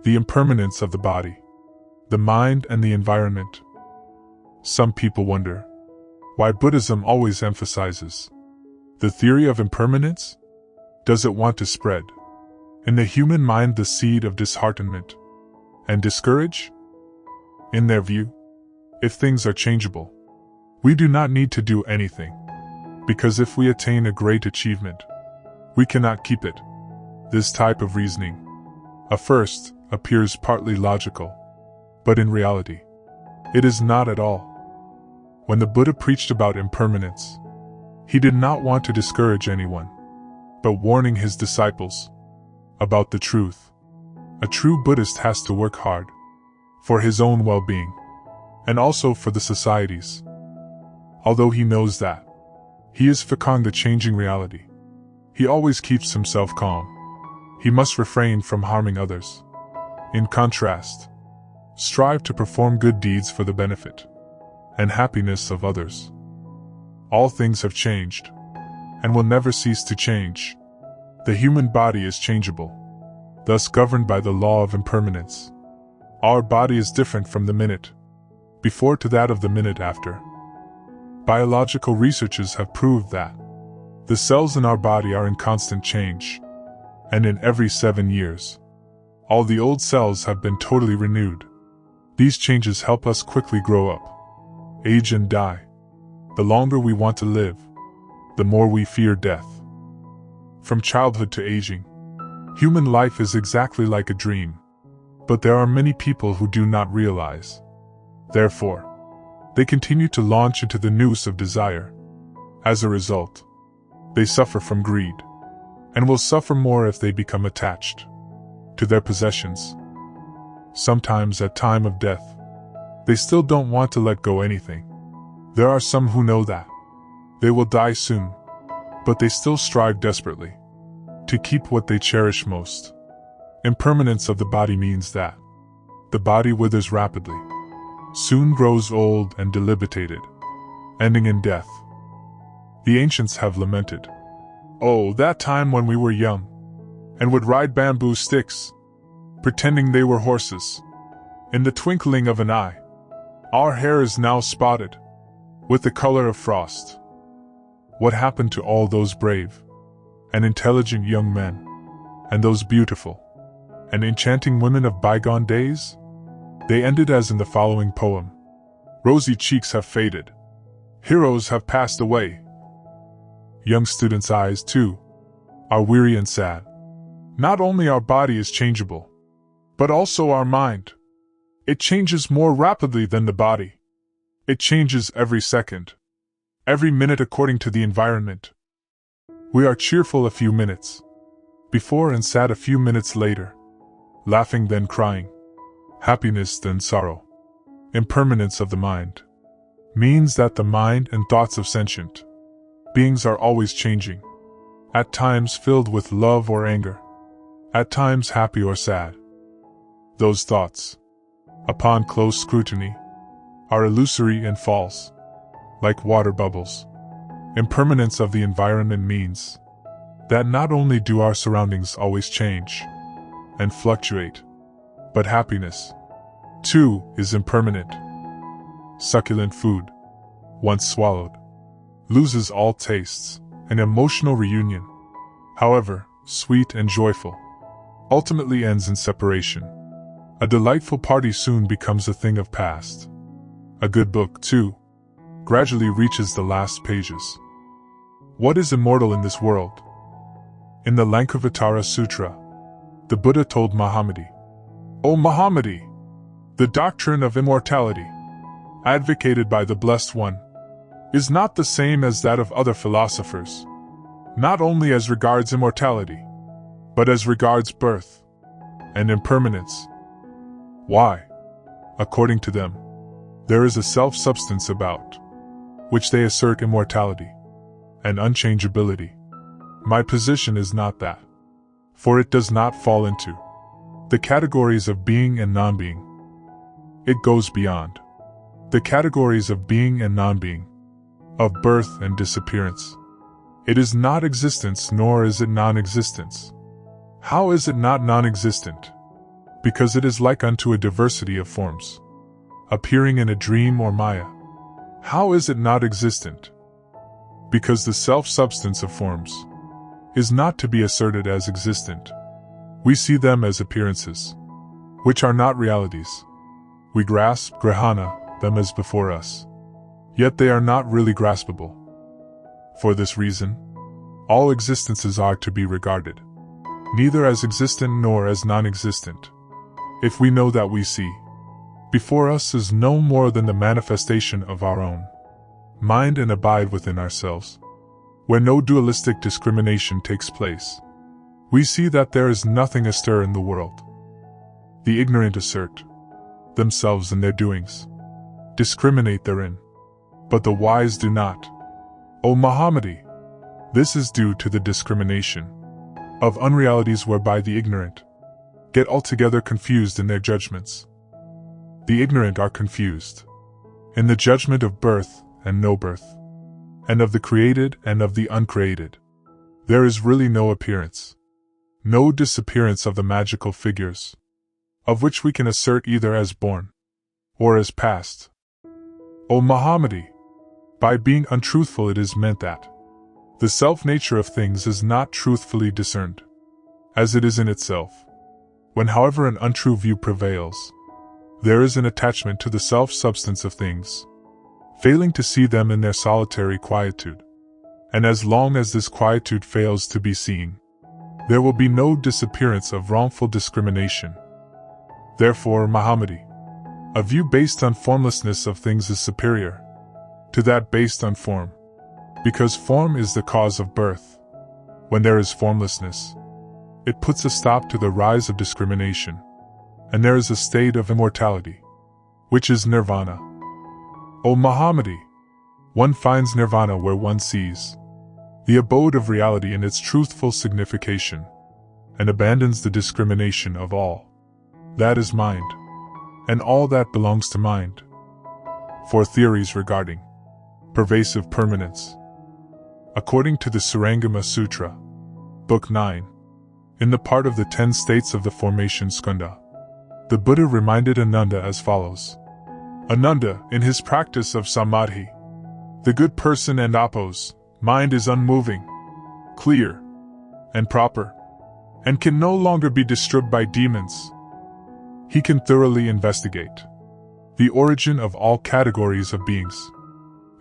The impermanence of the body, the mind, and the environment. Some people wonder why Buddhism always emphasizes the theory of impermanence. Does it want to spread in the human mind the seed of disheartenment and discourage? In their view, if things are changeable, we do not need to do anything, because if we attain a great achievement, we cannot keep it. This type of reasoning, at first, appears partly logical, but in reality, it is not at all. When the Buddha preached about impermanence, he did not want to discourage anyone, but warning his disciples about the truth. A true Buddhist has to work hard for his own well-being, and also for the society's. Although he knows that he is facing the changing reality, he always keeps himself calm. He must refrain from harming others. In contrast, strive to perform good deeds for the benefit and happiness of others. All things have changed, and will never cease to change. The human body is changeable, thus governed by the law of impermanence. Our body is different from the minute before to that of the minute after. Biological researchers have proved that the cells in our body are in constant change, and in every 7 years, all the old cells have been totally renewed. These changes help us quickly grow up, age and die. The longer we want to live, the more we fear death. From childhood to aging, human life is exactly like a dream, but there are many people who do not realize. Therefore, they continue to launch into the noose of desire. As a result, they suffer from greed, and will suffer more if they become attached to their possessions. Sometimes at time of death, they still don't want to let go anything. There are some who know that they will die soon, but they still strive desperately to keep what they cherish most. Impermanence of the body means that the body withers rapidly, soon grows old and debilitated, ending in death. The ancients have lamented, "Oh, that time when we were young, and would ride bamboo sticks, pretending they were horses. In the twinkling of an eye, our hair is now spotted with the color of frost." What happened to all those brave and intelligent young men, and those beautiful and enchanting women of bygone days? They ended as in the following poem: "Rosy cheeks have faded, heroes have passed away. Young students' eyes, too, are weary and sad. Not only our body is changeable, but also our mind. It changes more rapidly than the body. It changes every second, every minute according to the environment. We are cheerful a few minutes before and sad a few minutes later, laughing then crying, happiness then sorrow." Impermanence of the mind means that the mind and thoughts of sentient beings are always changing, at times filled with love or anger, at times happy or sad. Those thoughts, upon close scrutiny, are illusory and false, like water bubbles. Impermanence of the environment means that not only do our surroundings always change and fluctuate, but happiness, too, is impermanent. Succulent food, once swallowed, loses all tastes. An emotional reunion, however sweet and joyful, ultimately ends in separation. A delightful party soon becomes a thing of past. A good book, too, gradually reaches the last pages. What is immortal in this world? In the Lankavatara Sutra, the Buddha told Mahamadi, "O Mahamadi, the doctrine of immortality, advocated by the Blessed One, is not the same as that of other philosophers, not only as regards immortality, but as regards birth and impermanence. Why? According to them, there is a self-substance about which they assert immortality and unchangeability. My position is not that, for it does not fall into the categories of being and non-being. It goes beyond the categories of being and non-being, of birth and disappearance. It is not existence, nor is it non-existence. How is it not non-existent? because it is like unto a diversity of forms, appearing in a dream or maya. How is it not existent? Because the self-substance of forms is not to be asserted as existent. We see them as appearances, which are not realities. We grasp, grahana, them as before us. Yet they are not really graspable. For this reason, all existences are to be regarded neither as existent nor as non-existent. If we know that we see before us is no more than the manifestation of our own mind and abide within ourselves, where no dualistic discrimination takes place, we see that there is nothing astir in the world. The ignorant assert themselves in their doings, discriminate therein, but the wise do not. O Muhammadi, this is due to the discrimination of unrealities whereby the ignorant get altogether confused in their judgments. The ignorant are confused in the judgment of birth and no birth, and of the created and of the uncreated. There is really no appearance, no disappearance of the magical figures, of which we can assert either as born or as past. O Muhammadi, by being untruthful it is meant that the self-nature of things is not truthfully discerned, as it is in itself. When however an untrue view prevails, there is an attachment to the self-substance of things, failing to see them in their solitary quietude. And as long as this quietude fails to be seen, there will be no disappearance of wrongful discrimination. Therefore, Muhammadi, a view based on formlessness of things is superior to that based on form, because form is the cause of birth. When there is formlessness, it puts a stop to the rise of discrimination, and there is a state of immortality, which is nirvana. O Muhammadi, one finds nirvana where one sees the abode of reality in its truthful signification, and abandons the discrimination of all that is mind, and all that belongs to mind. For theories regarding pervasive permanence, according to the Surangama Sutra, Book 9, in the part of the 10 states of the formation skanda, the Buddha reminded Ananda as follows. Ananda, in his practice of samadhi, the good person and appos, mind is unmoving, clear, and proper, and can no longer be disturbed by demons. He can thoroughly investigate the origin of all categories of beings,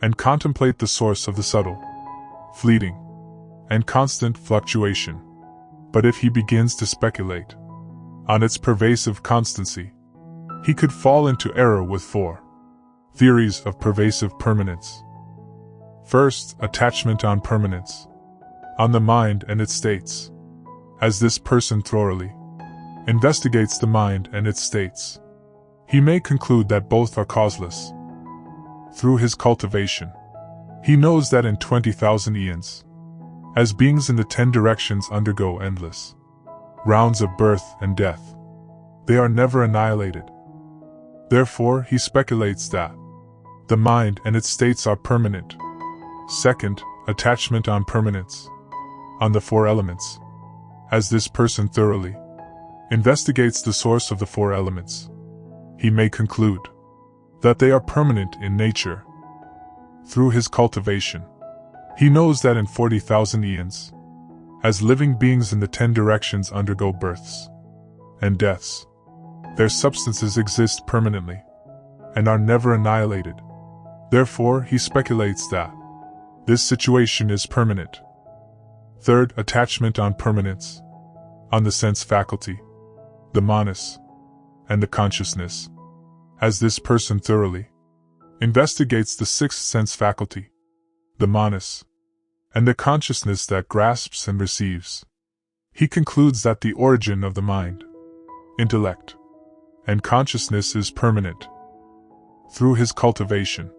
and contemplate the source of the subtle, fleeting, and constant fluctuation. But if he begins to speculate on its pervasive constancy, he could fall into error with 4 theories of pervasive permanence. First, attachment on permanence, on the mind and its states. As this person thoroughly investigates the mind and its states, he may conclude that both are causeless. Through his cultivation, he knows that in 20,000 eons, as beings in the 10 directions undergo endless rounds of birth and death, they are never annihilated. Therefore, he speculates that the mind and its states are permanent. Second, attachment on permanence, on the 4 elements. As this person thoroughly investigates the source of the 4 elements, he may conclude that they are permanent in nature. Through his cultivation, he knows that in 40,000 eons, as living beings in the 10 directions undergo births and deaths, their substances exist permanently and are never annihilated. Therefore, he speculates that this situation is permanent. Third, attachment on permanence, on the sense faculty, the manas, and the consciousness. As this person thoroughly investigates the 6th sense faculty, the manas, and the consciousness that grasps and receives, he concludes that the origin of the mind, intellect, and consciousness is permanent. Through his cultivation,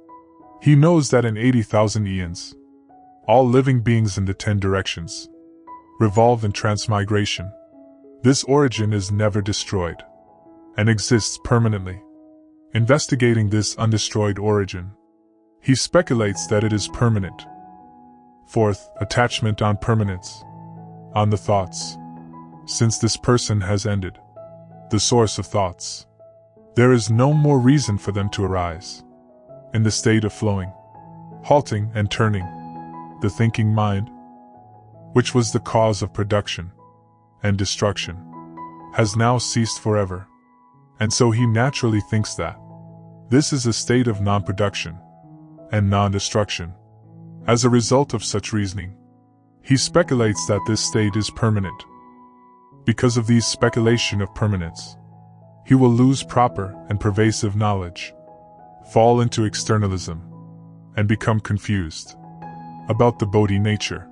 he knows that in 80,000 eons, all living beings in the 10 directions revolve in transmigration. This origin is never destroyed and exists permanently. Investigating this undestroyed origin, he speculates that it is permanent. Fourth, attachment on permanence, on the thoughts. Since this person has ended the source of thoughts. There is no more reason for them to arise. In the state of flowing, halting and turning, the thinking mind, which was the cause of production and destruction, has now ceased forever. And so he naturally thinks that this is a state of non-production and non-destruction. As a result of such reasoning, he speculates that this state is permanent. Because of these speculation of permanence, he will lose proper and pervasive knowledge, fall into externalism, and become confused about the Bodhi nature.